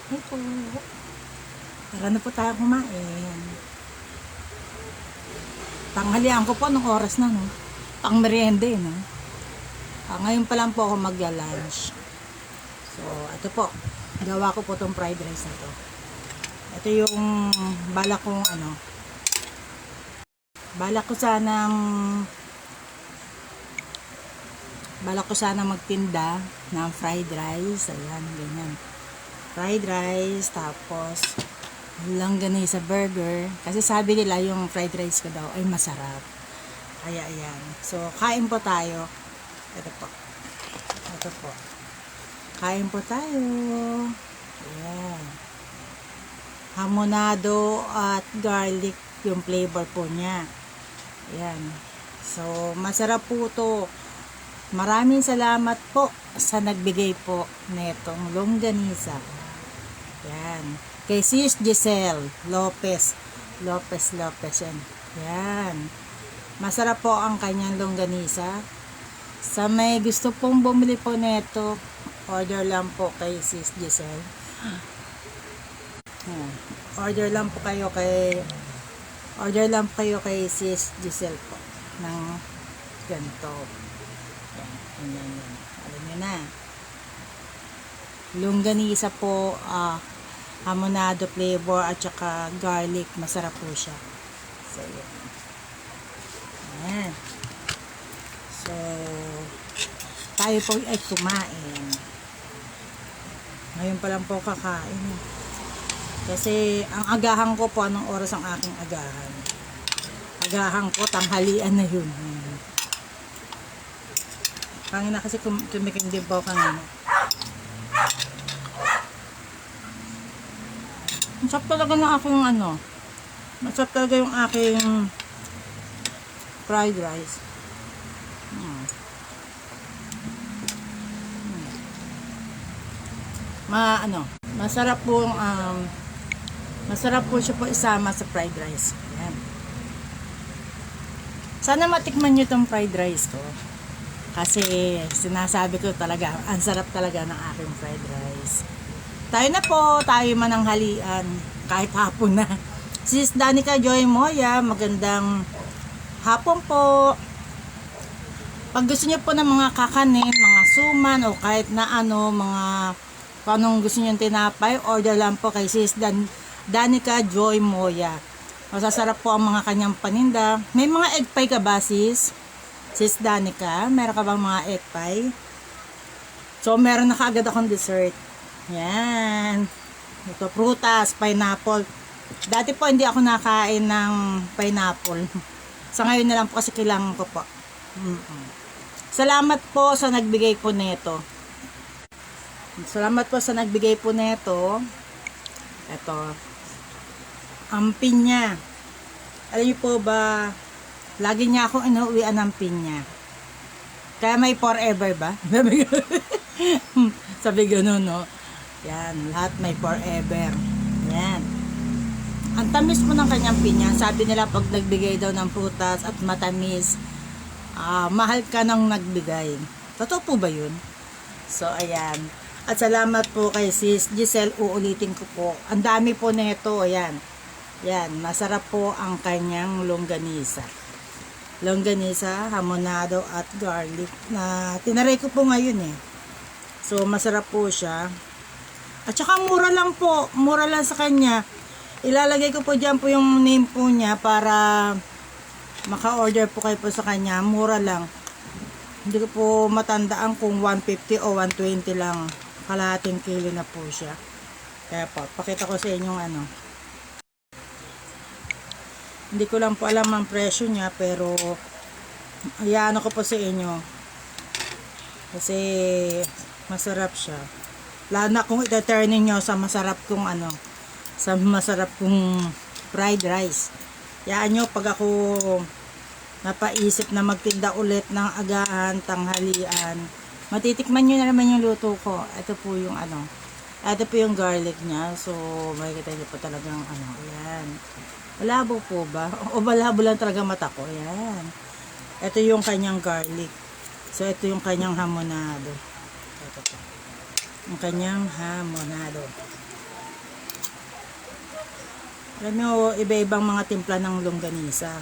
Ito. Tara na po tayo kumain. Tanghalian ko po anong oras na, no? Pang merienda, no? Ngayon pa lang po ako magla-lunch. So, ito po. Gawa ko po tong fried rice na to. Ito yung balak kong ano. Balak ko sanang magtinda ng fried rice. Ayan, ganyan. Fried rice, tapos langganisa burger. Kasi sabi nila yung fried rice ko daw ay masarap. Kaya ayan. So, kain po tayo. Ito po. Ito po. Kain po tayo. Ayan. Hamonado at garlic yung flavor po niya. Ayan. So, masarap po to. Maraming salamat po sa nagbigay po netong longganisa. Ayan. Kay Sis Giselle Lopez yan. Yan. Masarap po ang kanyang longganisa. Sa may gusto pong bumili po neto, order lang po kay Sis Giselle. Order lang po kayo kay Sis Giselle po ng ganito. Yan. Alam nyo na. Longganisa po, hamonado flavor at saka garlic, masarap po siya. So yan. So tayo po ay kumain. Ngayon pa lang po kakain. Kasi ang agahan ko po, anong oras ang aking agahan? Agahan ko, tanghalian na yun. Kanina kasi tumikim din po kanina. Masarap talaga ng aking masarap talaga yung aking fried rice. Masarap po siya po isama sa fried rice. Ayan. Sana matikman nyo itong fried rice ko. Kasi sinasabi ko talaga, ang sarap talaga ng aking fried rice. Tayo na po, tayo mananghalian kahit hapon na. Sis Danica Joy Moya, magandang hapon po. Pag gusto niyo po ng mga kakanin, mga suman o kahit na mga kung anong gusto niyo tinapay, order lang po kay Sis Danica Joy Moya. Masasarap po ang mga kanyang paninda. May mga egg pie ka ba, Sis Danica? Meron ka bang mga egg pie? So, meron na kaagad akong dessert. Yan. Ito, prutas, pineapple. Dati po hindi ako nakain ng pineapple. Sa ngayon na lang po kasi kailangan ko po. Salamat po sa nagbigay po neto. Salamat po sa nagbigay po neto. Ito. Ang pinya. Alam niyo po ba, lagi niya akong inuwian ng pinya. Kaya may forever ba? Sabi gano'n, no? Yan, lahat may forever. Yan. Ang tamis mo ng kanyang pinya. Sabi nila pag nagbigay daw ng prutas at matamis, mahal ka nang nagbigay. Totoo po ba yun? So, ayan. At salamat po kay Sis Giselle. Uulitin ko po. Ang dami po nito. Ayan. Yan. Masarap po ang kanyang longganisa. Longganisa, hamonado at garlic. Na tinaray ko po ngayon eh. So, masarap po siya. At saka mura lang po. Mura lang sa kanya. Ilalagay ko po dyan po yung name po niya para maka-order po kayo po sa kanya. Mura lang. Hindi ko po matandaan kung 150 o 120 lang. Kalahating kilo na po siya. Kaya po, pakita ko sa inyong Hindi ko lang po alam ang presyo niya, pero ayaano ko po sa inyo. Kasi masarap siya. Lalo na kung itaturnin nyo sa masarap kong sa masarap kong fried rice. Yaan nyo pag ako napaisip na magtinda ulit ng agahan, tanghalian, matitikman nyo na naman yung luto ko. Ito po yung ito po yung garlic niya. So makikita nyo po talagang ayan. Malabo po ba? O malabo lang talaga mata ko. Ayan. Ito yung kanyang garlic. So, ito yung kanyang hamonado. Ito po. Yung kanyang hamonado. Alam nyo, iba-ibang mga timpla ng longganisa.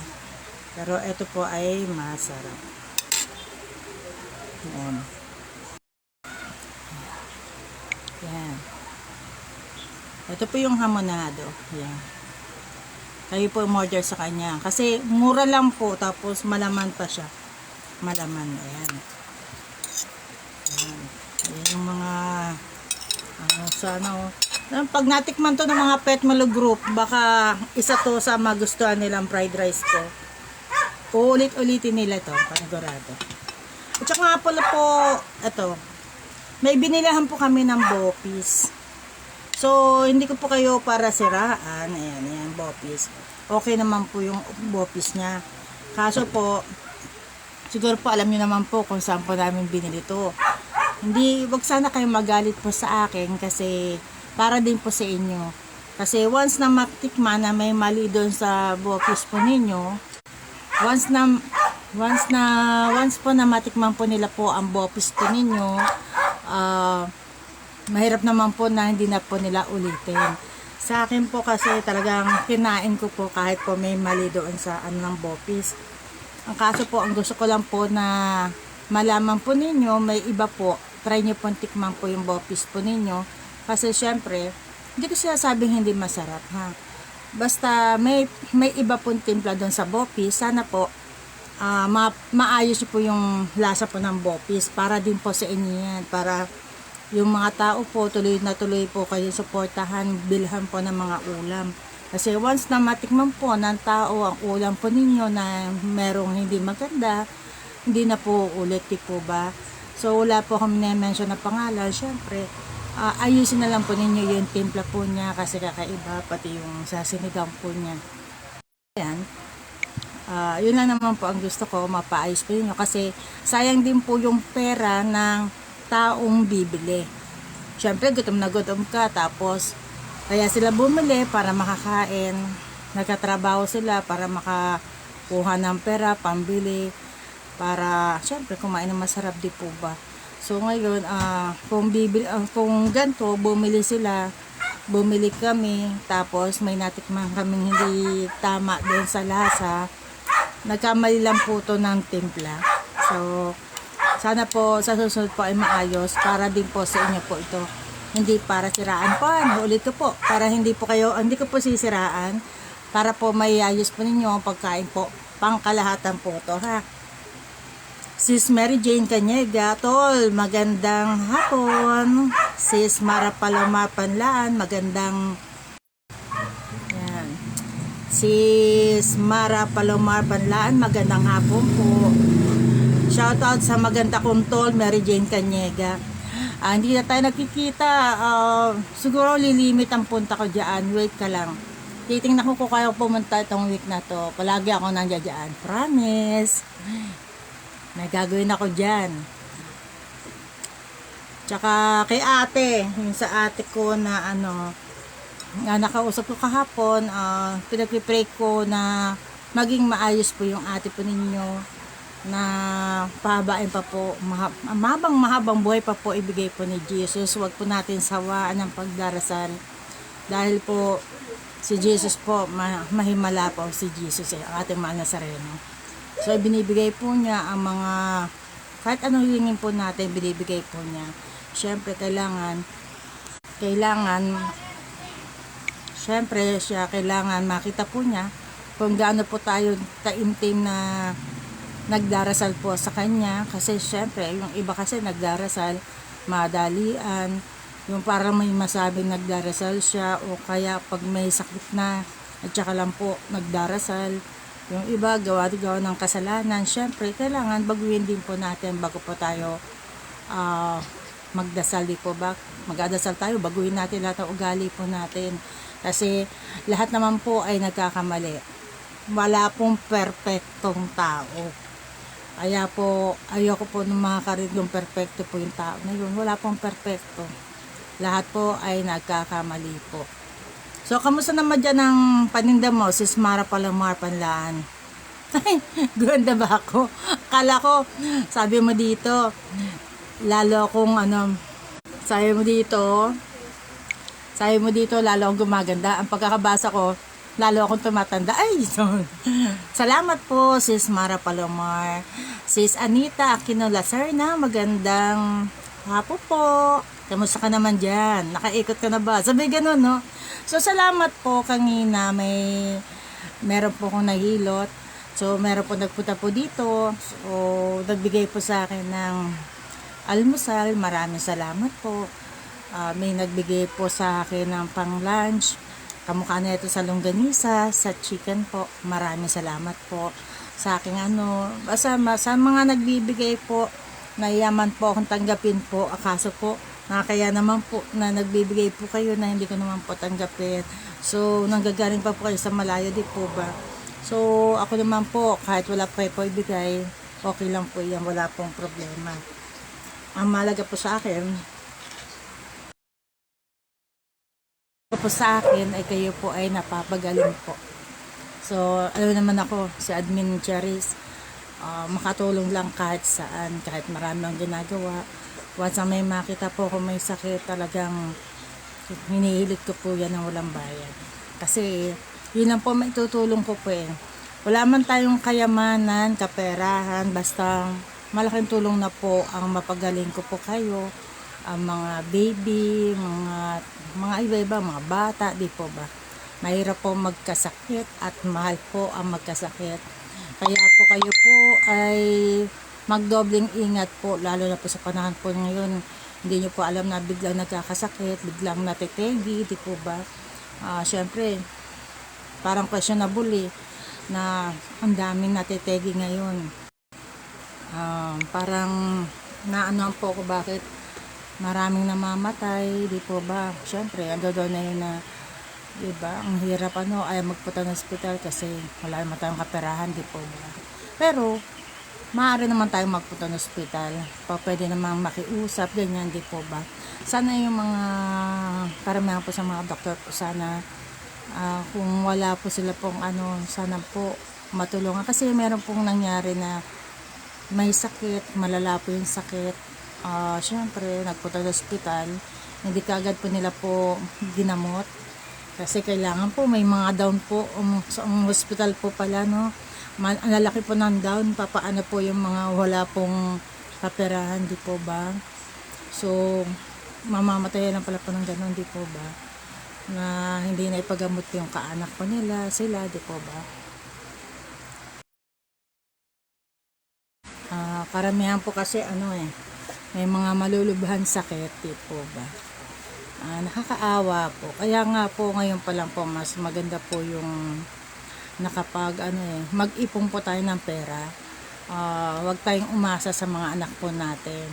Pero ito po ay masarap. Yan. Yan. Ito po yung hamonado. Yan. Kayo po umorder sa kanya. Kasi mura lang po. Tapos malaman pa siya. Malaman. Ayan. Ayan. Ayan yung mga sana pag natikman to ng mga Petmalo group, baka isa to sa magustuhan nilang fried rice ko. Uulit-ulitin nila to, panigurado. At saka nga pala po, ito, may binilahan po kami ng bopis. So, hindi ko po kayo para siraan. Ayan, bopis. Okay naman po yung bopis niya. Kaso po, siguro po alam niyo naman po kung saan po namin binili to. Hindi, wag sana kayo magalit po sa akin kasi para din po sa inyo. Kasi once na matikman na may mali doon sa bopis po ninyo, once po na matikman po nila po ang bopis po ninyo, mahirap naman po na hindi na po nila ulitin. Sa akin po kasi talagang kinain ko po kahit po may mali doon sa ng bopis. Ang kaso po, ang gusto ko lang po na malaman po ninyo, may iba po, try nyo po tikman po yung bopis po ninyo. Kasi syempre, hindi ko sinasabing hindi masarap, ha. Basta may iba pong timpla doon sa bopis. Sana po maayos po yung lasa po ng bopis para din po sa inyo yan. Para yung mga tao po tuloy na tuloy po kayo suportahan, bilhan po ng mga ulam. Kasi once na matikman po ng tao ang ulam po ninyo na merong hindi maganda, hindi na po ulit po ba. So wala po kami na-mention na pangalan. Syempre, ayusin na lang po ninyo yung timpla po niya kasi kakaiba, pati yung sasinigang po niya. Ayan. Yun lang naman po ang gusto ko, mapaayos po ninyo kasi sayang din po yung pera ng taong bibili. Syempre, gutom na gutom ka, tapos kaya sila bumili para makakain. Nagkatrabaho sila para makakuha ng pera, pambili, para syempre kumain ng masarap di po ba. So ngayon, kung ganito, bumili kami, tapos may natikman kaming hindi tama doon sa lasa, nagkamali lang po to ng timpla. So, sana po sa susunod po ay maayos para din po sa inyo po ito. Hindi para siraan po, ulit ko po, para hindi ko po sisiraan, para po may ayos po ninyo ang pagkain po, pangkalahatan po to, ha. Sis Mary Jane Canyega, tol, magandang hapon. Sis Mara Paloma Panlaan, magandang yan. Sis Mara Paloma Panlaan, magandang hapon po. Shoutout sa maganda kong tol, Mary Jane Canyega. Hindi na tayo nakikita. Siguro lilimit ang punta ko dyan. Wait ka lang. Titingnan ko kung kaya pumunta itong week na to. Palagi ako nandiyan dyan. Promise. May gagawin ako dyan. Tsaka kay ate, yung sa ate ko na nakausap ko kahapon, pinagpipray ko na maging maayos po yung ate po ninyo, na pahabain pa po, mahabang buhay pa po ibigay po ni Jesus. Huwag po natin sawaan ng pagdarasal. Dahil po, si Jesus po, mahimala po si Jesus, ang ating mahal na Nazareno. So, binibigay po niya ang mga, kahit anong hilingin po natin, binibigay po niya. Siyempre, kailangan makita po niya kung gaano po tayo taimtim na nagdarasal po sa kanya. Kasi, siyempre, yung iba kasi nagdarasal, madalian, yung parang may masabing nagdarasal siya, o kaya pag may sakit na, at saka lang po nagdarasal. Yung iba, gawa ng kasalanan. Siyempre, kailangan baguhin din po natin bago po tayo magdasal, di po ba? Magdasal tayo, baguhin natin lahat ng ugali po natin. Kasi lahat naman po ay nagkakamali. Wala pong perpektong tao. Kaya po, ayoko po nung makakarid yung perpekto po yung tao na yun. Wala pong perpekto. Lahat po ay nagkakamali po. So, kamusta naman dyan ang paninda mo, sis Mara Palomar Panlaan? Ay, ganda ba ako? Kala ko, sabi mo dito, lalo akong sabi mo dito, lalo akong gumaganda. Ang pagkakabasa ko, lalo akong tumatanda. Ay, sorry. Salamat po, Sis Mara Palomar. Sis Anita Aquino Lacerna, magandang hapon po. Kamusta ka naman dyan? Nakaikot ka na ba? Sabi ganun, no? So, salamat po kanina. Meron po akong nahilot. So, meron po nagpunta po dito. So, nagbigay po sa akin ng almusal. Maraming salamat po. May nagbigay po sa akin ng pang lunch. Kamukha na ito sa longganisa, sa chicken po. Maraming salamat po sa aking sa mga nagbibigay po. Nayaman po akong tanggapin po. Akaso po, kaya naman po na nagbibigay po kayo na hindi ko naman po tanggapin. So, nanggagaling pa po kayo sa malayo, di po ba? So, ako naman po, kahit wala pa po ibigay, okay lang po yan. Wala pong problema. Ang mahalaga po sa akin, ay kayo po ay napapagaling po. So, alam naman ako, si Admin Charis, makatulong lang kahit saan, kahit marami ang ginagawa. Once may makita po kung may sakit, talagang hinihilit ko po yan ng walang bayad. Kasi, yun lang po may tutulong ko po eh. Wala man tayong kayamanan, kaperahan, basta malaking tulong na po ang mapagaling ko po kayo, ang mga baby, mga iba-iba, mga bata, di po ba? Mahirap po magkasakit at mahal po ang magkasakit. Kaya po kayo po ay magdobling ingat po, lalo na po sa panahon po ngayon. Hindi nyo po alam na biglang nagkakasakit, biglang natitegi, di po ba? Syempre, parang questionable eh, na ang daming natitegi ngayon. Parang naano po ko bakit maraming namamatay, di po ba? Syempre, ando doon na yun na, di ba? Ang hirap ay magpunta ng hospital kasi wala naman tayong kaperahan, di po ba? Pero, maaari naman tayong magpunta ng hospital. Pwede namang makiusap, ganyan, di po ba? Sana yung mga, karamihan po sa mga doktor po, sana, kung wala po sila pong sana po matulungan. Kasi meron pong nangyari na may sakit, malala po yung sakit. Syempre, nagpunta sa hospital, hindi kaagad po nila po ginamot. Kasi kailangan po, may mga down po sa hospital po pala, no? Ang lalaki po ng down, papaano po yung mga wala pong kaperahan, di po ba? So, mamamatay lang pala po ng ganun, di po ba? Na hindi na ipagamot po yung kaanak po nila, sila, di po ba? Karamihan po kasi may mga malulubhan sakit, di po ba? Nakakaawa po. Kaya nga po ngayon pa lang po mas maganda po yung nakapag mag-ipon po tayo ng pera. Huwag tayong umasa sa mga anak po natin.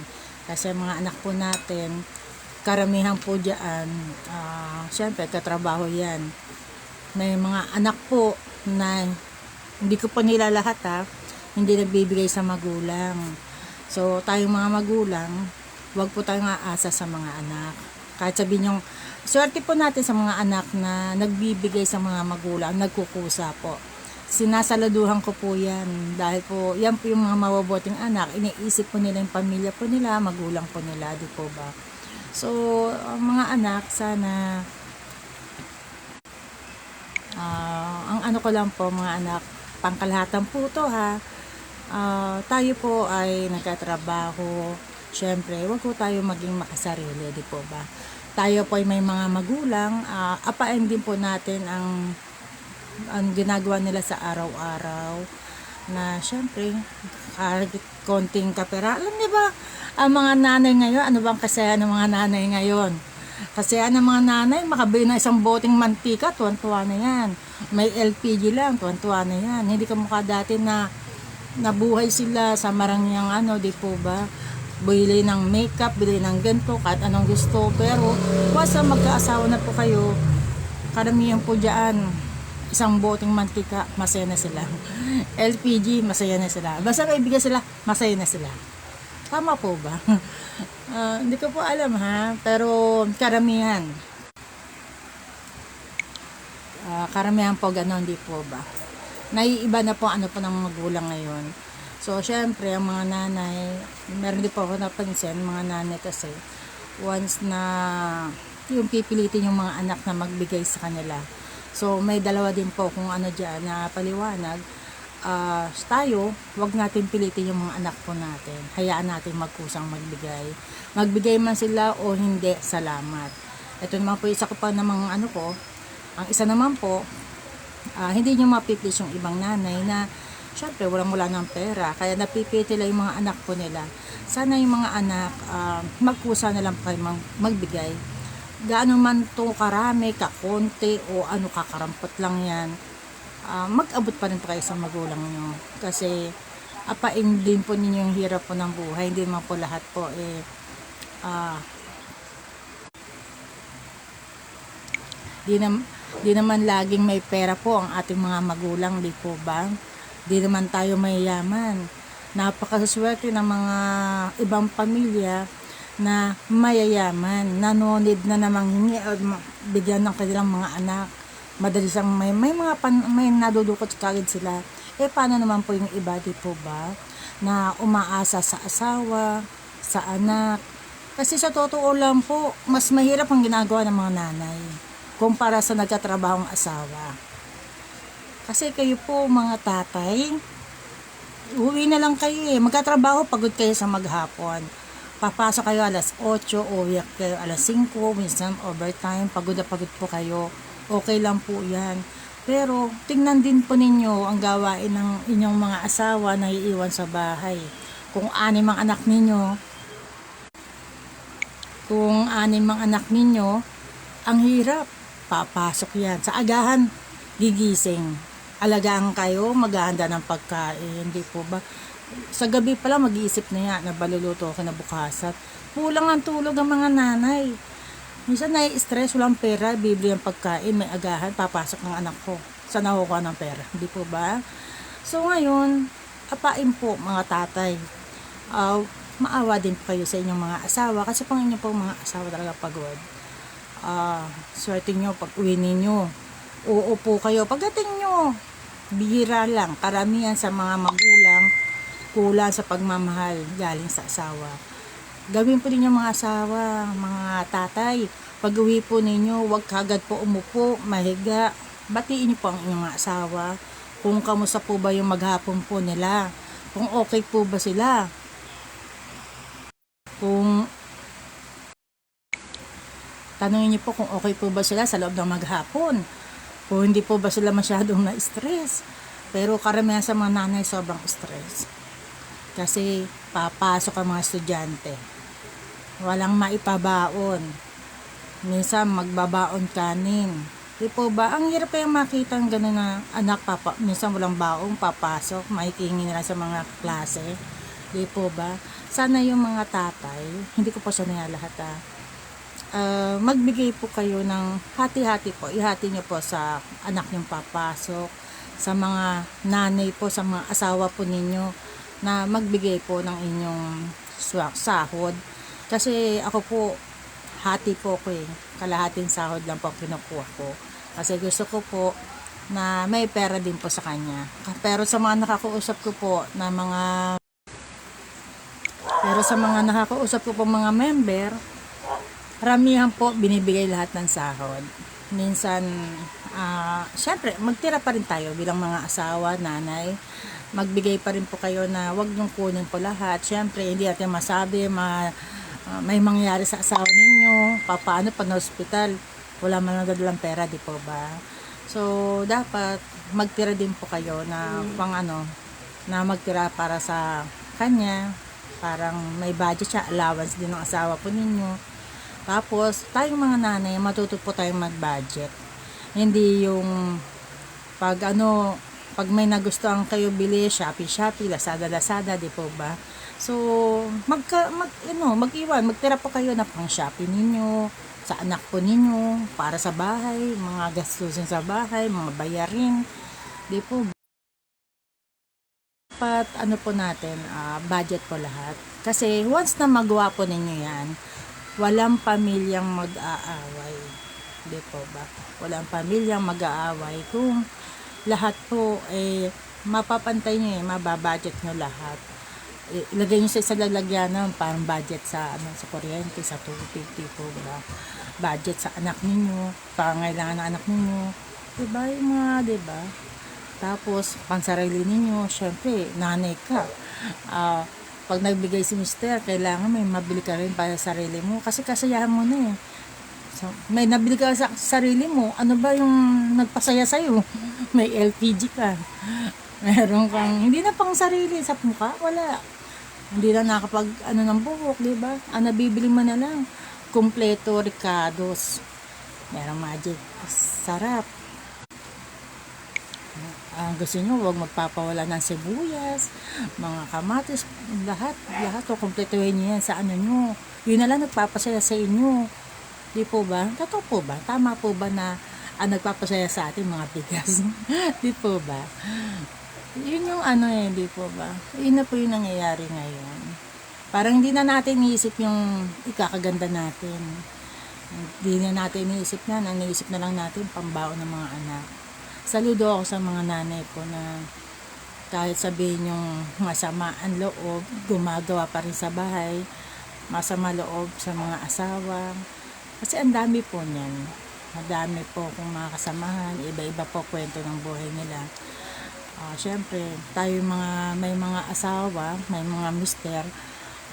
Kasi mga anak po natin, karamihan po diyan, syempre katrabaho yan. May mga anak po na hindi ko po nila lahat hindi nagbibigay sa magulang. So, tayong mga magulang, wag po tayong aasa sa mga anak. Kahit sabihin yung, swerte po natin sa mga anak na nagbibigay sa mga magulang, nagkukusa po. Sinasaladuhan ko po yan. Dahil po, yan po yung mga mabubuting anak. Iniisip po nila yung pamilya po nila, magulang po nila, di po ba? So, mga anak, sana, ang ko lang po, mga anak, pangkalahatan po to tayo po ay nagkatrabaho. Syempre, wag po tayo maging makasarili, di po ba? Tayo po ay may mga magulang, apain din po natin ang ginagawa nila sa araw-araw. Na syempre, konting kapera. Alam niyo ba, ang mga nanay ngayon, ano bang kasayahan ng mga nanay ngayon? Kasayahan ng mga nanay, makabili na isang boteng mantika, tuwan-tuwa na yan. May LPG lang, tuwan-tuwa na yan. Hindi ka mukha dati na nabuhay sila sa marangyang di po ba? Bili ng makeup, bili ng ganito, kahit anong gusto. Pero, basta magkaasawa na po kayo, karamihan po dyan, isang boteng mantika, masaya na sila. LPG, masaya na sila. Basta kaibigan sila, masaya na sila. Tama po ba? Hindi ko po alam pero karamihan. Karamihan po ganon, di po ba? naiiba na po ano po ng magulang ngayon. So, syempre, ang mga nanay, meron din po ako napansin, mga nanay kasi, once na yung pipilitin yung mga anak na magbigay sa kanila. So, may dalawa din po kung ano dyan na paliwanag. Tayo, wag natin pilitin yung mga anak po natin. Hayaan natin magkusang magbigay. Magbigay man sila o hindi, salamat. Ito naman po isa ko pa namang ano ko. Ang isa naman po, hindi nyo mapiplis yung ibang nanay na syempre wala ng pera, kaya napipili lang yung mga anak po nila. Sana yung mga anak magkusa na lang kayo magbigay. Gaano man to karami, kakonti o ano kakarampot lang yan, mag-abot pa rin po kayo sa magulang nyo. Kasi apain din po ninyo yung hirap po ng buhay. Hindi naman po lahat po di naman laging may pera po ang ating mga magulang, di po ba? Di naman tayo mayayaman. Napakaswerte ng mga ibang pamilya na mayayaman, na no need na namang hingi o bigyan ng kanilang mga anak. Madalis ang may may nadudukot kagad sila. Paano naman po yung iba, di po ba? Na umaasa sa asawa, sa anak. Kasi sa totoo lang po, mas mahirap ang ginagawa ng mga nanay kumpara sa nagkatrabahong asawa. Kasi kayo po mga tatay, uwi na lang kayo magkatrabaho, pagod kayo sa maghapon. Papasok kayo alas 8, uwi kayo alas 5, minsan overtime, pagod na pagod po kayo. Okay lang po yan. Pero tingnan din po ninyo ang gawain ng inyong mga asawa na iiwan sa bahay. Kung 6 ang anak ninyo, ang hirap. Papasok yan. Sa agahan, gigising. Alagaan kayo, maghahanda ng pagkain. Hindi po ba? Sa gabi pala mag-iisip na yan na baluluto ako kinabukasan. Kulang ang tulog ang mga nanay. Minsan nai-stress, walang pera, bibili ang pagkain, may agahan, papasok ng anak ko. Saan nakukuha ng pera? Hindi po ba? So ngayon, apain po mga tatay. Maawa din po kayo sa inyong mga asawa kasi pang inyo po mga asawa talaga pagod. Swerte nyo pag uwi ninyo, uupo kayo pagdating nyo, bihira lang. Karamihan sa mga magulang kulang sa pagmamahal galing sa asawa. Gawin po ninyo mga asawa, mga tatay, pag uwi po ninyo, wag kagad po umupo, mahiga. Batiin niyo po ang inyong mga asawa kung kamusta po ba yung maghapon po nila, kung okay po ba sila, kung tanungin niyo po kung okay po ba sila sa loob ng maghapon. Kung hindi po ba sila masyadong na-stress. Pero karamihan sa mga nanay sobrang stress. Kasi papasok ang mga estudyante. Walang maipabaon. Minsan magbabaon kanin. Di po ba? Ang hirap kayang makita ang gano'n na anak minsan walang baong papasok. Makikingi nila sa mga klase. Di po ba? Sana yung mga tatay, hindi ko po sana lahat magbigay po kayo ng hati-hati po. Ihati nyo po sa anak nyong papasok, sa mga nanay po, sa mga asawa po ninyo na magbigay po ng inyong sahod. Kasi ako po, hati po ko kalahating sahod lang po kinukuha ko. Kasi gusto ko po na may pera din po sa kanya. Pero sa mga nakakausap ko po na mga member, ramihan po binibigay lahat ng sahod. Minsan, syempre, magtira pa rin tayo bilang mga asawa, nanay. Magbigay pa rin po kayo na wag niyong kunin po lahat. Syempre, hindi natin masabi, may mangyari sa asawa ninyo, paano pa na hospital, wala man nagdadalang pera, di po ba? So, dapat magtira din po kayo na na magtira para sa kanya, parang may budget siya, allowance din ng asawa po ninyo. Tapos, tayong mga nanay, matuto po tayong mag-budget. Hindi yung pag may nagustuhan kayo bili, Shopee, Lazada, di po ba? So, magtira po kayo na pang Shopee ninyo, sa anak po ninyo, para sa bahay, mga gastusin sa bahay, mga bayarin, di po ba? Dapat po natin, budget po lahat. Kasi once na magawa po ninyo yan, walang pamilyang mag-aaway. Di po ba? Walang pamilyang mag-aaway kung lahat po mapapantay nyo mababudget nyo lahat. Ilagay nyo sa isa lalagyanan, parang budget sa sa kuryente, sa tubig, tipo ba, budget sa anak niyo, pangailangan ng anak niyo, diba, yung mga, diba, tapos pansarili ninyo, syempre nanay ka, pag nagbigay si mister, kailangan may mabili ka rin para sa sarili mo, kasi kasayahan mo na so, may nabili ka sa sarili mo, ano ba yung nagpasaya sa'yo? May LPG ka, meron kang hindi na pang sarili sa mukha, wala, hindi na nakapag ng buhok, di ba? Ang nabibili mo na lang kumpleto Ricardos, merong magic, sarap. Gusto nyo, huwag magpapawala ng sibuyas, mga kamatis, lahat o kumpletuhin nyo yan sa nyo, yun na lang nagpapasaya sa inyo, di po ba? Totoo po ba? Tama po ba na nagpapasaya sa atin mga bigas? Di po ba? Yun yung di po ba? Yun na po yung nangyayari ngayon. Parang hindi na natin iisip yung ikakaganda natin. Hindi na natin iisip na, ang naisip na lang natin pambaon ng mga anak. Saludo ako sa mga nanay po na kahit sabihin yung masama ang loob, gumagawa pa rin sa bahay, masama loob sa mga asawa. Kasi ang dami po niyan. Madami po kung mga kasamahan, iba-iba po kwento ng buhay nila. Syempre, tayo may mga asawa, may mga mister,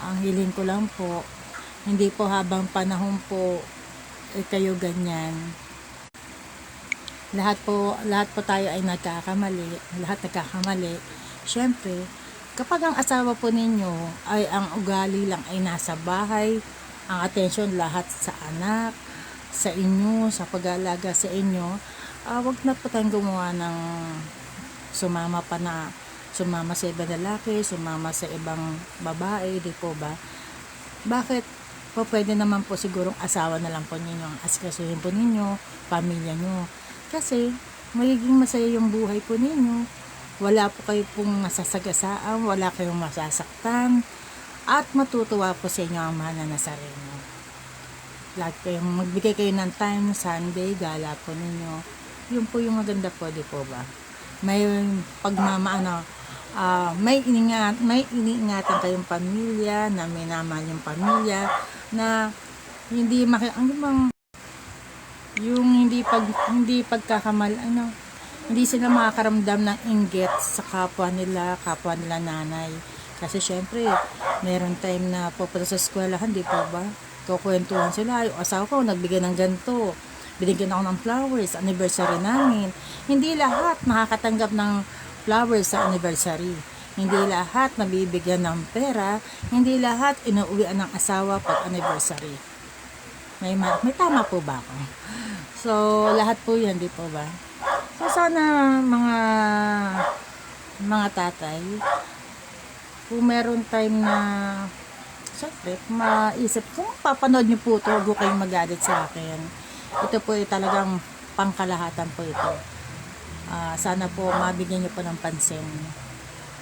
ang hiling ko lang po, hindi po habang panahon po kayo ganyan. Lahat po tayo ay nagkakamali, lahat nagkakamali. Syempre, kapag ang asawa po ninyo ay ang ugali lang ay nasa bahay, ang atensyon lahat sa anak, sa inyo, sa pag-aalaga sa inyo, wag na po tayong gumawa ng sumama sa ibang lalaki, sumama sa ibang babae, di po ba? Bakit po pwede naman po sigurong asawa na lang po ninyo ang asikasuhin po ninyo, pamilya nyo. Kasi magiging masaya yung buhay po ninyo. Wala po kayo pong masasagasaan, wala kayong masasaktan, at matutuwa po sa inyo ang mahal na Nazareno. Lahat kayong magbigay kayo ng time, Sunday, gala po ninyo. Yun po yung maganda po, di po ba? May may iniingatan kayong pamilya, na minamahal yung pamilya, na hindi hindi pagkakamal, hindi sila makakaramdam ng inggit sa kapwa nila nanay. Kasi syempre, meron time na pupunta sa eskwelahan, di po ba? Kukwentuhan sila, yung asawa ko nagbigay ng ganito, binigyan ako ng flowers, anniversary namin. Hindi lahat nakakatanggap ng flowers sa anniversary. Hindi lahat nabibigyan ng pera, hindi lahat inuuwian ng asawa pag anniversary. May tama po ba ako? So, lahat po yan, di po ba? So, sana mga tatay, kung meron time na syempre, maisip, kung papanood niyo po ito, huwag kayong magalit sa akin. Ito po ay talagang pangkalahatan po ito. Sana po mabigyan niyo po ng pansin.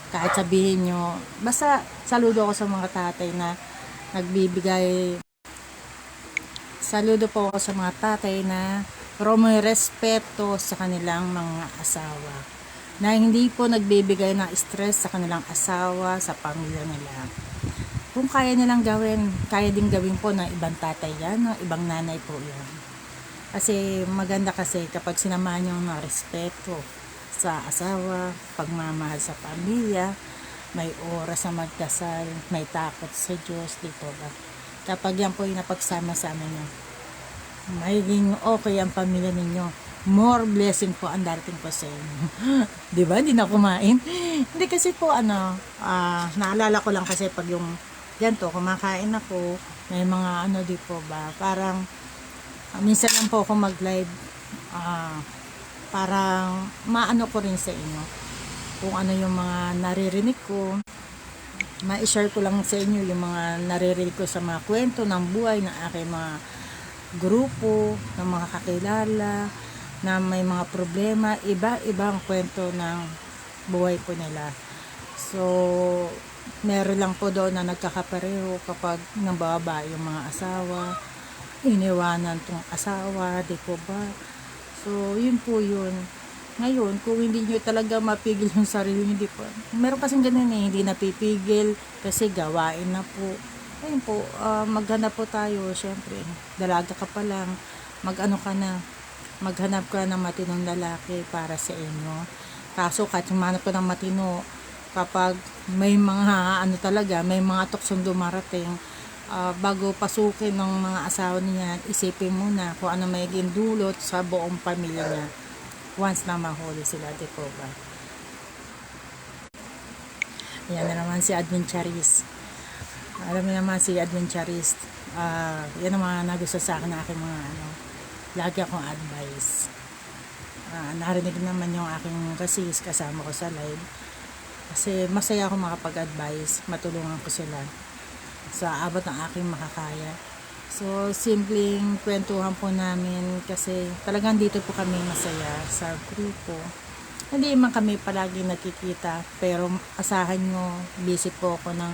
Kahit sabihin niyo, basta saludo ako sa mga tatay na nagbibigay. Saludo po ako sa mga tatay na may respeto sa kanilang mga asawa. Na hindi po nagbibigay ng stress sa kanilang asawa, sa pamilya nila. Kung kaya nilang gawin, kaya din gawin po ng ibang tatay yan, ng ibang nanay po yan. Kasi maganda kasi kapag sinamahan nyo ng respeto sa asawa, pagmamahal sa pamilya, may oras na magdasal, may takot sa Diyos, dito ba? Kapag yan po yung napagsama-sama nyo, magiging okay ang pamilya ninyo. More blessing po ang darating po sa inyo. Diba? Hindi na kumain. Hindi kasi po naalala ko lang kasi pag yung ganito, kumakain ako, may mga di po ba, parang minsan lang po ako mag-live, parang maano ko rin sa inyo kung ano yung mga naririnig ko, ma-share ko lang sa inyo yung mga naririnig ko sa mga kwento ng buhay ng aking mga grupo, ng mga kakilala na may mga problema, iba-ibang kwento ng buhay po nila. So, meron lang po doon na nagkakapareho kapag nababa yung mga asawa, iniwanan tong asawa, di po ba? So, yun po yun. Ngayon, kung hindi nyo talaga mapigil yung sarili nyo, hindi po. Meron kasing ganun eh, hindi napipigil kasi gawain na po. Ayun po, maghanap po tayo, syempre. Dalaga ka pa lang, mag-ano ka na, maghanap ka ng matinong lalaki para sa inyo. Kaso kahit humanap ka ng matino, kapag may mga ano talaga, may mga tuksong dumarating, bago pasukin ng mga asawa niya, isipin muna kung ano may dulot sa buong pamilya niya once na mahuli sila, di po ba? Yan na naman si Adventurist. Alam mo naman si Adventurist, yan ang mga nagusto sa akin ng aking mga ano, lagi akong advice. Narinig naman yung aking kasis kasama ko sa live. Kasi masaya ako makapag-advise, matulungan ko sila sa abot ng aking makakaya. So, simpleng kwentuhan po namin kasi talagang dito po kami masaya sa grupo. Hindi man kami palagi nakikita, pero asahan nyo, busy po ako ng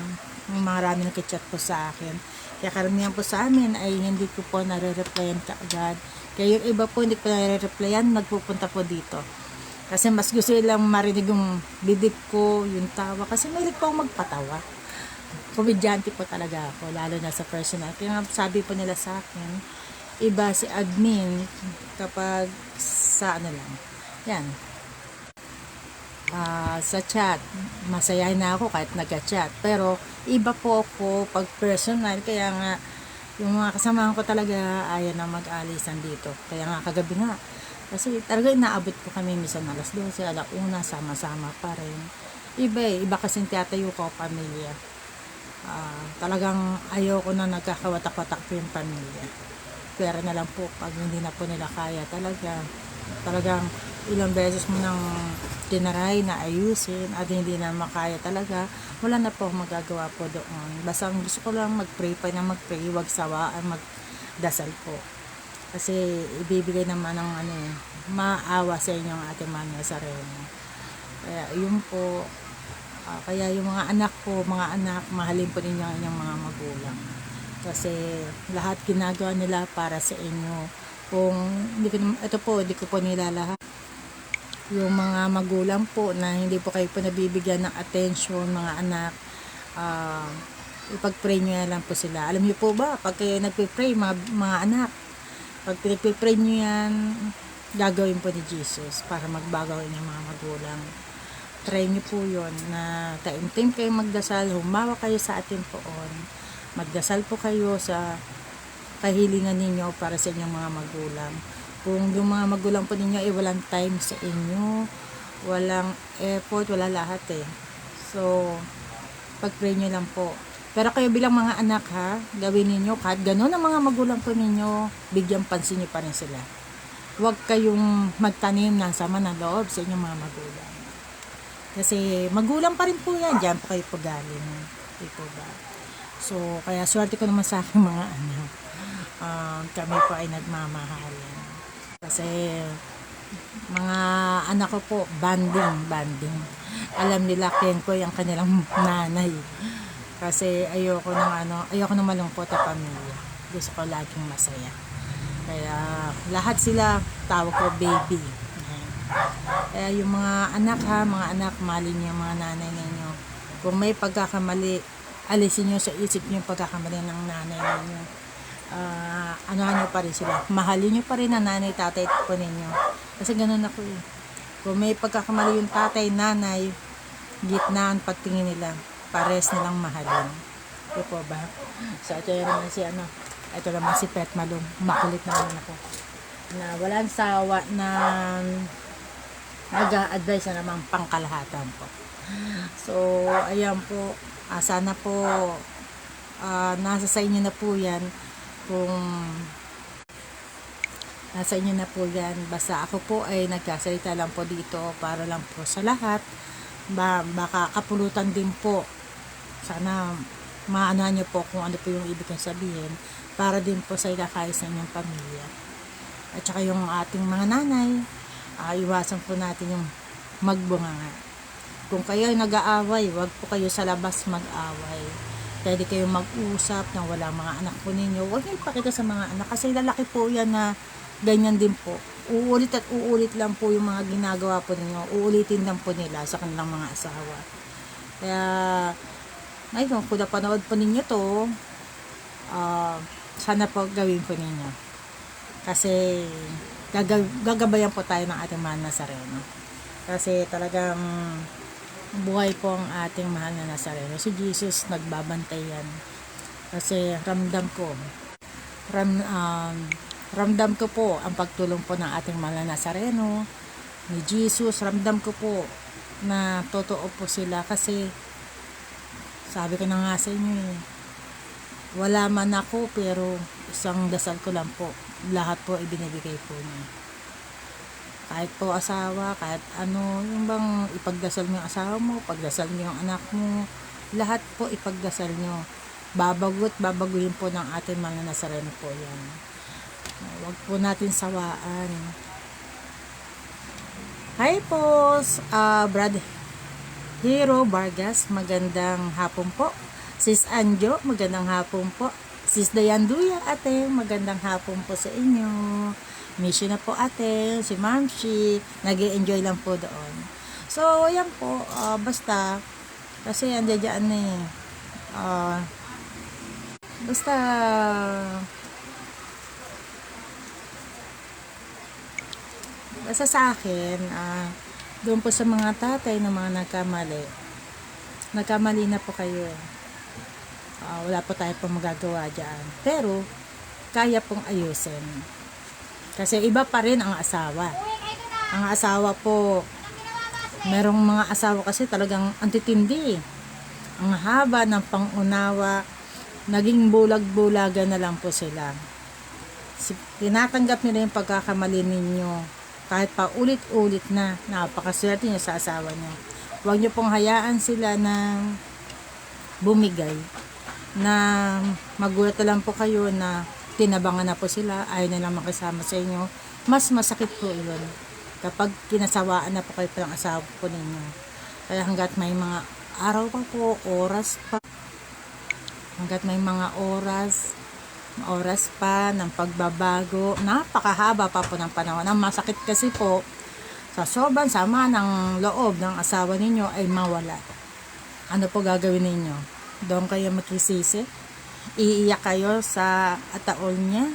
marami nakichat po sa akin. Kaya karamihan po sa amin ay hindi ko po nare-replyan kaagad. Kaya yung iba po hindi ko nare-replyan, nagpupunta po dito. Kasi mas gusto nilang marinig yung bibig ko, yung tawa. Kasi mahilig po akong magpatawa. Komedyante po talaga ako, lalo na sa personal. Kaya sabi po nila sa akin, iba si admin kapag sa ano lang. Yan. Sa chat, masayahin na ako kahit nag-chat. Pero iba po ako pag personal. Kaya nga, yung mga kasamahan ko talaga ayaw na mag-alisan dito. Kaya nga kagabi nga. Kasi talaga inaabot ko kami minsan alas 12, alauna, sama-sama pa rin. Iba kasing tiyatayo ko pamilya. Talagang ayaw ko na nagkakawatak-watak po yung pamilya. Pera na lang po pag hindi na po nila kaya talagang ilang beses mo nang tinaray na ayusin at hindi na makaya talaga, wala na po magagawa po doon. Basta gusto ko lang mag-pray wag sawaan, magdasal po. Kasi ibibigay naman ng maawa sa inyo ang ating mga Nazareno. Kaya yun po. Kaya yung mga anak, mahalin po ninyo ang inyong mga magulang. Kasi lahat ginagawa nila para sa inyo. Kung hindi ko po nilalahat. Yung mga magulang po na hindi po kayo po nabibigyan ng attention, mga anak, ipag-pray nyo na lang po sila. Alam niyo po ba, pag kayo nagpipray, mga anak, pag pinagpipray nyo yan, gagawin po ni Jesus para magbago inyong mga magulang. Try nyo po yun na taimtim kayo magdasal, humawa kayo sa ating poon, magdasal po kayo sa kahilingan ninyo para sa inyong mga magulang. Kung yung mga magulang po ninyo ay walang time sa inyo, walang effort, wala lahat eh. So, pag-pray nyo lang po. Pero kayo bilang mga anak ha, gawin ninyo, kahit gano'n ang mga magulang po ninyo, bigyan pansin nyo pa rin sila. Huwag kayong magtanim ng sama ng loob sa inyong mga magulang. Kasi magulang pa rin po yan, dyan po kayo po galing. Di po ba? So, kaya swerte ko naman sa aking mga anak. Kami po ay nagmamahalan. Kasi mga anak ko po, banding. Alam nila ken ko yung kanilang nanay. Kasi ayoko nang malungkot ang pamilya. Gusto ko laging masaya. Kaya lahat sila tawag ko baby. Kaya yung mga anak mahalin niyo yung mga nanay ninyo. Kung may pagkakamali, alisin niyo sa isip niyo yung pagkakamali ng nanay ninyo. Nyo pa rin sila. Mahalin niyo pa rin ang nanay, tatay po ninyo. Kasi ganun ako eh. Kung may pagkakamali yung tatay, nanay, gitnaan pagtingin nila, pares nilang mahalin. Ito po ba? So ito naman ito naman si Pet Malum. Makulit naman ako. Na walang sawa na nag-a-advise na naman pangkalahatan po. So, ayan po. Sana po nasa sa inyo na po yan. Kung nasa inyo na po yan. Basta ako po ay nagkasalita lang po dito para lang po sa lahat. Baka kapulutan din po. Sana maanahan nyo po kung ano po yung ibig kong sabihin para din po sa ikakayos ng inyong pamilya. At saka yung ating mga nanay, iwasan po natin yung magbunganga. Kung kayo ay nag-aaway, wag po kayo sa labas mag-away. Pwede kayo mag-usap ng walang mga anak po ninyo. Huwag niyo ipakita sa mga anak kasi lalaki po yan na ganyan din po. uulit at uulit lang po yung mga ginagawa po ninyo. Uulitin lang po nila sa kanilang mga asawa. Kaya, ngayon, kung napanood po ninyo to, sana po gawin po ninyo. Kasi, gagabayan po tayo ng ating mahal na Nazareno. Kasi talagang buhay po ang ating mahal na Nazareno. Si Jesus nagbabantay yan. Kasi ramdam ko po ang pagtulong po ng ating mahal na Nazareno, ni Jesus. Ramdam ko po na totoo po sila kasi sabi ko na nga sa inyo wala man ako pero isang dasal ko lang po. Lahat po ibinibigay po niya. Kahit po asawa, kahit ano, yung bang ipagdasal mo yung asawa mo, pagdasal mo yung anak mo, lahat po ipagdasal nyo. Babaguhin po ng ating mga Nazareno po yan. Huwag po natin sawaan. Hi po, Brad Hero Vargas, magandang hapon po. Sis Anjo, magandang hapon po. Sis Dayanduya, ate, magandang hapon po sa inyo. Mission na po ate, si Mamshi, nag-enjoy lang po doon. So, yan po, basta, kasi andyan na basta, sa akin, doon po sa mga tatay na mga nagkamali na po kayo. Wala po tayo pong magagawa dyan. Pero, kaya pong ayusin. Kasi iba pa rin ang asawa. Ang asawa po, merong mga asawa kasi talagang antitindi. Ang haba ng pangunawa, naging bulag-bulagan na lang po sila. Tinatanggap nila yung pagkakamali ninyo. Kahit pa ulit-ulit na, napakaswerte nyo sa asawa nyo. Huwag nyo pong hayaan sila na bumigay. Na magulat na lang po kayo na tinabangan na po sila, ayaw na lang makisama sa inyo. Mas masakit po yun kapag kinasawaan na po kayo palang asawa po ninyo. Kaya hanggat may mga araw pa po, oras pa, hanggat may mga oras pa ng pagbabago, napakahaba pa po ng panahon. Ang masakit kasi po, sa sobrang sama ng loob ng asawa ninyo ay mawala. Ano po gagawin ninyo? Doon kayo makisisi? Iiyak kayo sa ataol niya?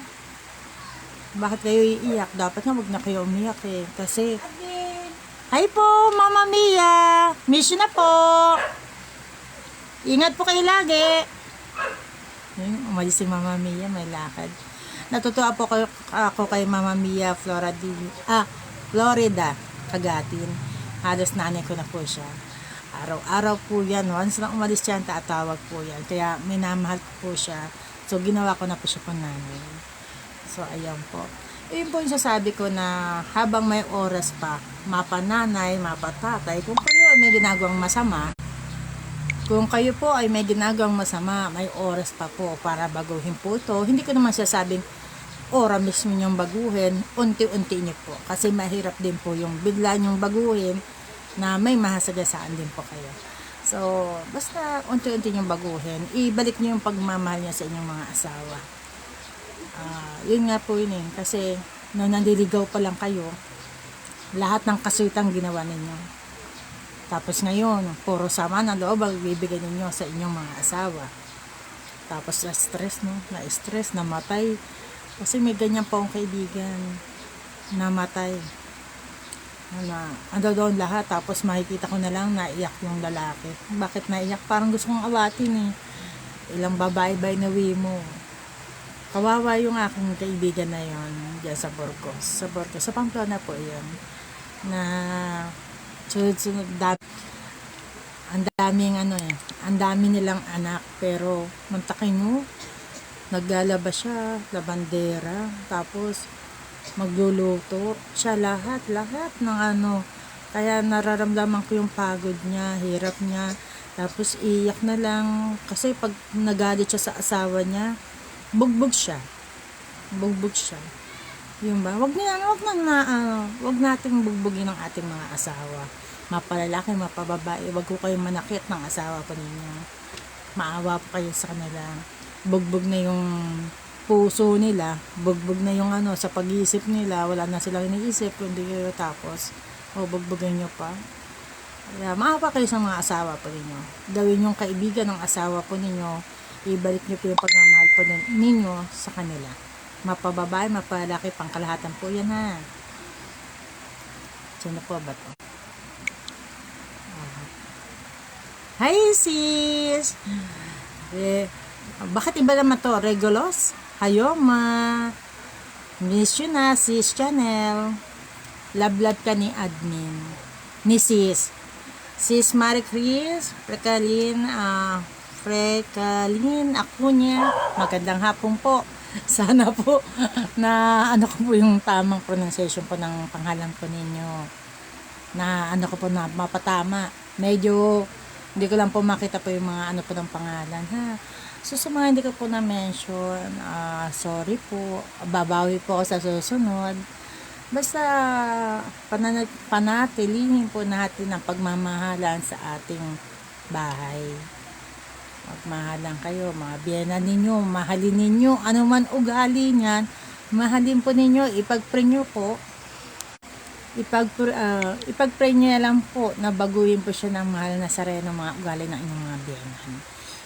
Bakit kayo iiyak? Dapat nga wag na kayo umiyak kasi hi po Mama Mia, miss na po, ingat po kayo lagi. Umalis si Mama Mia, may lakad. Natutuwa po ako kay Mama Mia Florida Kagatin. Halos nanay ko na po siya. Araw-araw po yan. Once na umalis yan, tatawag po yan. Kaya minamahal ko po siya. So, ginawa ko na po siya po nanay. So, ayan po. Yun po yung sasabi ko na habang may oras pa, mapananay, mapatatay, kung kayo ay may ginagawang masama, may oras pa po para baguhin po ito. Hindi ko naman sasabing, ora mismo niyong baguhin, unti-unti niyo po. Kasi mahirap din po yung bigla niyong baguhin, na may mahasagasaan din po kayo. So, basta unti-unti niyong baguhin, ibalik niyo yung pagmamahal niya sa inyong mga asawa. Yun nga po yun kasi nung nandiligaw pa lang kayo, lahat ng kasuitang ginawa ninyo. Tapos ngayon, puro sama ng loob ang bibigay ninyo sa inyong mga asawa. Tapos na-stress, namatay. Kasi may ganyan po akong kaibigan, namatay. Ando doon lahat, tapos makikita ko na lang naiyak yung lalaki. Bakit naiyak? Parang gusto kong awatin ilang babae by nawi mo. Kawawa yung aking kaibigan na yon diyan sa Burgos, sa Pamplona po yun, na sunod-sunod ang dami nilang anak, pero mantakin mo, naglalaba siya, labandera, tapos magluluto siya, lahat ng kaya nararamdaman ko yung pagod niya, hirap niya, tapos iyak na lang kasi pag nagalit siya sa asawa niya, bugbog siya yun ba, wag nating bugbugin ng ating mga asawa, mapalalaki, mapababae, wag ko kayong manakit ng asawa ko ninyo, maawa po kayo sa kanila, bugbog na yung puso nila, bugbog na yung ano, sa pag-iisip nila, wala na silang iniisip, kundi kayo tapos, bugbogin nyo pa. Kaya maawa kayo sa mga asawa po ninyo. Gawin yung kaibigan ng asawa po ninyo, ibalik nyo po yung pagmamahal po ninyo sa kanila. Mapababae, mapalaki, pangkalahatan po yan ha. Sino po ba to? Hi sis! Bakit iba naman to? Regulos? Hayoma! Miss you na, sis Chanel. Love ka ni admin. Ni sis. Sis Marie Chris, Frekalin Acuña. Magandang hapon po. Sana po na ano ko po yung tamang pronunciation po ng pangalan po ninyo. Na ano ko po na mapatama. Medyo hindi ko lang po makita po yung mga ano po ng pangalan ha. So sa mga hindi ko po na-mention, sorry po. Babawi po ako sa susunod. Basta panatilihin po natin ang pagmamahalan sa ating bahay. Magmahalan kayo, mga biyena ninyo, mahalin ninyo, ano man ugali niyan, mahalin po ninyo, ipag-pray nyo po. Ipag-pray nyo lang po na baguhin po siya ng mahal na sareno mga ugali ng inyong mga biyenan.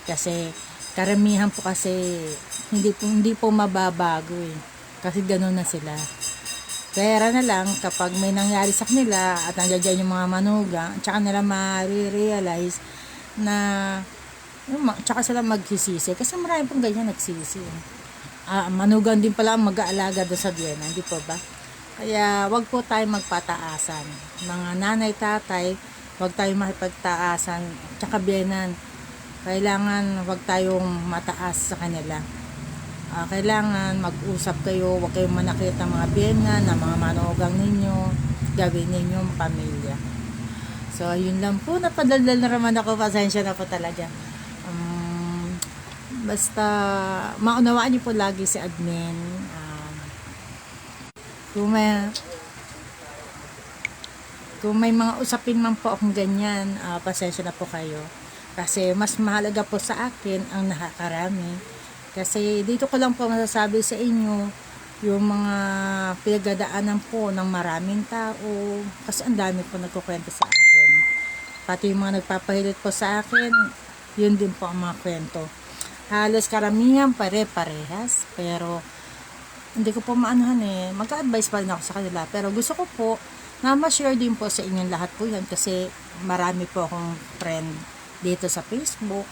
Kasi karamihan po kasi hindi po mababago eh. Kasi gano'n na sila. Pera na lang kapag may nangyari sa kanila at nandiyan yung mga manugang, tsaka nila ma-realize na tsaka sila magsisisi. Kasi marami pong ganyan nagsisi. Manugang din pala ang mag-aalaga doon sa biyena, hindi po ba? Kaya wag po tayo magpataasan. Mga nanay, tatay, wag tayong makipagtaasan. Tsaka biyenan, kailangan wag tayong mataas sa kanila. Kailangan mag-usap kayo, wag kayong manakit ng mga biyenan, ng mga manugang ninyo, gawin ninyong pamilya. So, yun lang po. Napadaldal na naman ako. Pasensya na po talaga. Basta, maunawaan niyo po lagi si admin. Kung may mga usapin man po akong ganyan, pasensya na po kayo. Kasi mas mahalaga po sa akin ang nakakarami. Kasi dito ko lang po masasabi sa inyo yung mga pinagdadaanan po ng maraming tao. Kasi ang dami po nagkukwento sa akin. Pati yung mga nagpapahilit po sa akin, yun din po ang mga kwento. Halos karamihan pare-parehas. Pero hindi ko po maanuhan eh. Magka-advise pa rin ako sa kanila. Pero gusto ko po na ma-share din po sa inyong lahat po yan. Kasi marami po akong friend dito sa Facebook.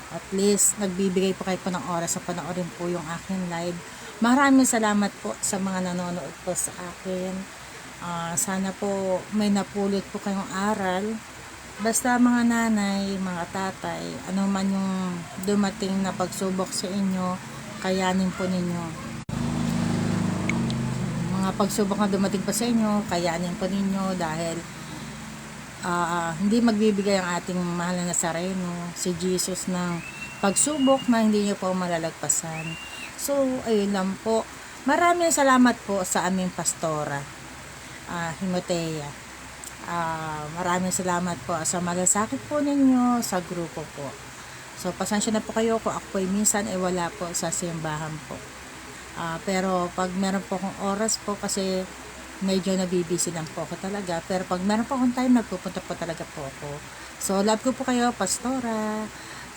At least, nagbibigay po kayo po ng oras sa panoorin po yung aking live. Maraming salamat po sa mga nanonood po sa akin. Sana po may napulot po kayong aral. Basta mga nanay, mga tatay, ano man yung dumating na pagsubok sa inyo, kayanin po ninyo. Mga pagsubok na dumating pa sa inyo, kayanin po ninyo dahil hindi magbibigay ang ating mahal na Nazareno, si Jesus, ng pagsubok na hindi nyo po malalagpasan. So, ayun lang po. Maraming salamat po sa aming pastora, Himotea. Maraming salamat po sa malasakit po ninyo sa grupo po. So, pasensya na po kayo kung ako ay minsan wala po sa simbahan po. Pero pag meron po akong oras po kasi medyo nabibisi lang po ako talaga. Pero pag meron po akong time, nagpupunta po talaga po ako. So, love ko po kayo, Pastora.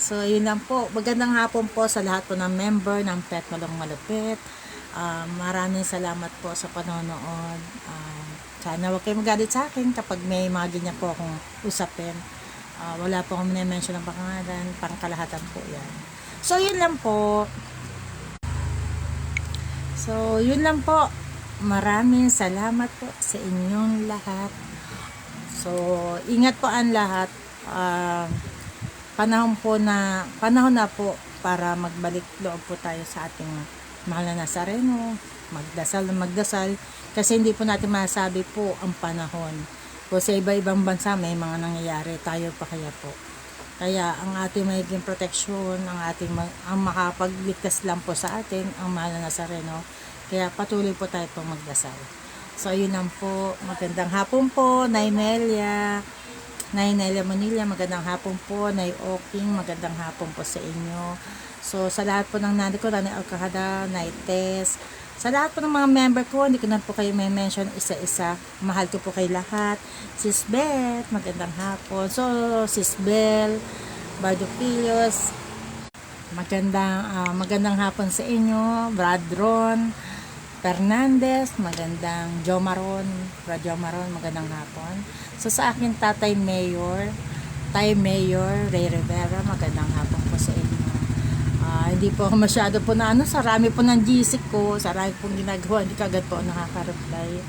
So, yun lang po. Magandang hapon po sa lahat po ng member ng Pet Malong Malupit. Maraming salamat po sa panonood. Sana huwag kayo magalit sa akin kapag may mga ganyan po akong usapin. Wala po akong mention ng pangalan. Pangkalahatan po yan. So, yun lang po. So, yun lang po. Maraming salamat po sa inyong lahat. So, ingat po ang lahat. Panahon na po para magbalik loob po tayo sa ating mahal na Nazareno. Magdasal. Kasi hindi po natin masabi po ang panahon. Kung sa iba-ibang bansa may mga nangyayari, tayo pa kaya po. Kaya ang ating magiging proteksyon, ang makapagligtas lang po sa atin, ang mahal na Nazareno. Kaya patuloy po tayo pong magdasal. So, yun lang po. Magandang hapon po, Nay Melia. Nay Nelia Manila, magandang hapon po. Nay Oking, magandang hapon po sa inyo. So, sa lahat po ng nanay ko, Nanay Alcahada, Nay Tess, sa lahat po ng mga member ko, hindi ko na po kayo may mention isa-isa. Mahal ko po kayo lahat. Sis Beth, magandang hapon. So, Sis Bell, Bardo Pilos, magandang hapon sa inyo. Brad Ron Fernandez, magandang Jomaron, Brad Jomaron, magandang hapon. So sa akin Tatay Mayor, Ray Rivera, magandang hapon po sa inyo. Hindi po ako masyado po na sarami po ng GC ko, sarami pong ginagawa, hindi kagad po ako nakaka-reply.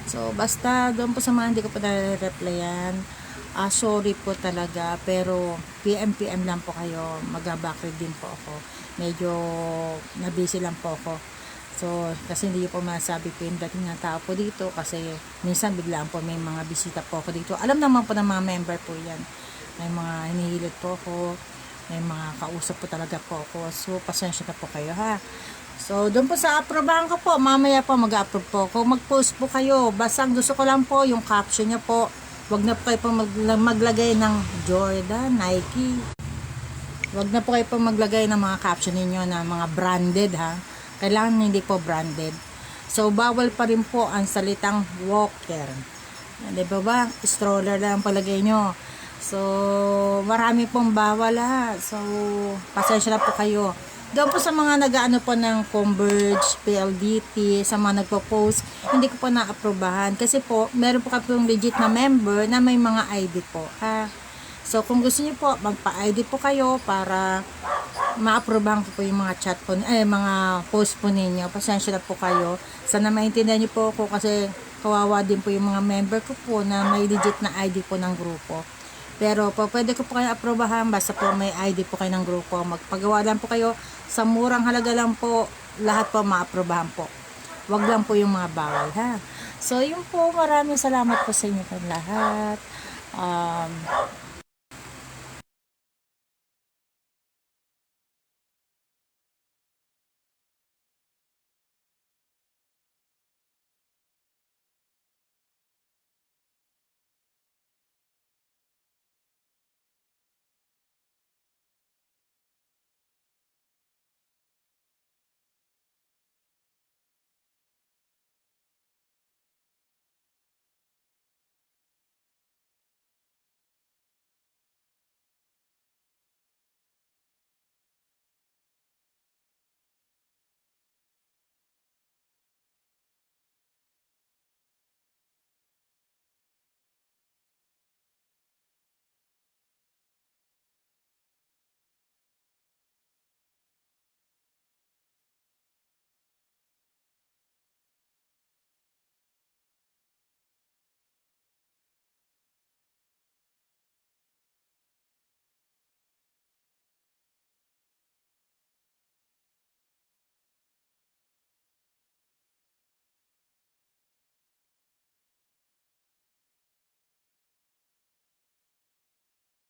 So basta doon po sa mga hindi ko po nare-replyan, sorry po talaga, pero PM lang po kayo, mag-backread din po ako. Medyo na-busy lang po ako. So, kasi hindi po masabi po yung dating ng tao po dito kasi minsan biglaan po may mga bisita po ako dito. Alam naman po ng mga member po yan. May mga hinihilit po ako, may mga kausap po talaga po ako. So, pasensya na po kayo ha. So, doon po sa aprobahan ko po, mamaya po mag-approve po ako. Mag-post po kayo. Basta gusto ko lang po yung caption niya po. Wag na po kayo po maglagay ng Jordan, Nike. Wag na po kayo po maglagay ng mga caption ninyo na mga branded ha. Kailangan hindi po branded. So, bawal pa rin po ang salitang walker. Di ba? Stroller lang palagay nyo. So, marami pong bawal ha. So, pasensya na po kayo. Doon po sa mga nag-ano po ng Converge, PLDT, sa mga nagpo-post, hindi ko po na-aprobahan. Kasi po, meron po kapong legit na member na may mga ID po. Ha? So, kung gusto niyo po, magpa-ID po kayo para ma-aprobahan ko po yung mga chat po, mga post po ninyo. Pasensya na po kayo. Sana maintindihan niyo po ako kasi kawawa din po yung mga member ko po na may legit na ID po ng grupo. Pero po, pwede ko po kayo aprobahan basta po may ID po kayo ng grupo. Magpagawa lang po kayo sa murang halaga lang po, lahat po ma-aprobahan po. Wag lang po yung mga bawal ha. So, yun po, maraming salamat po sa inyo lahat.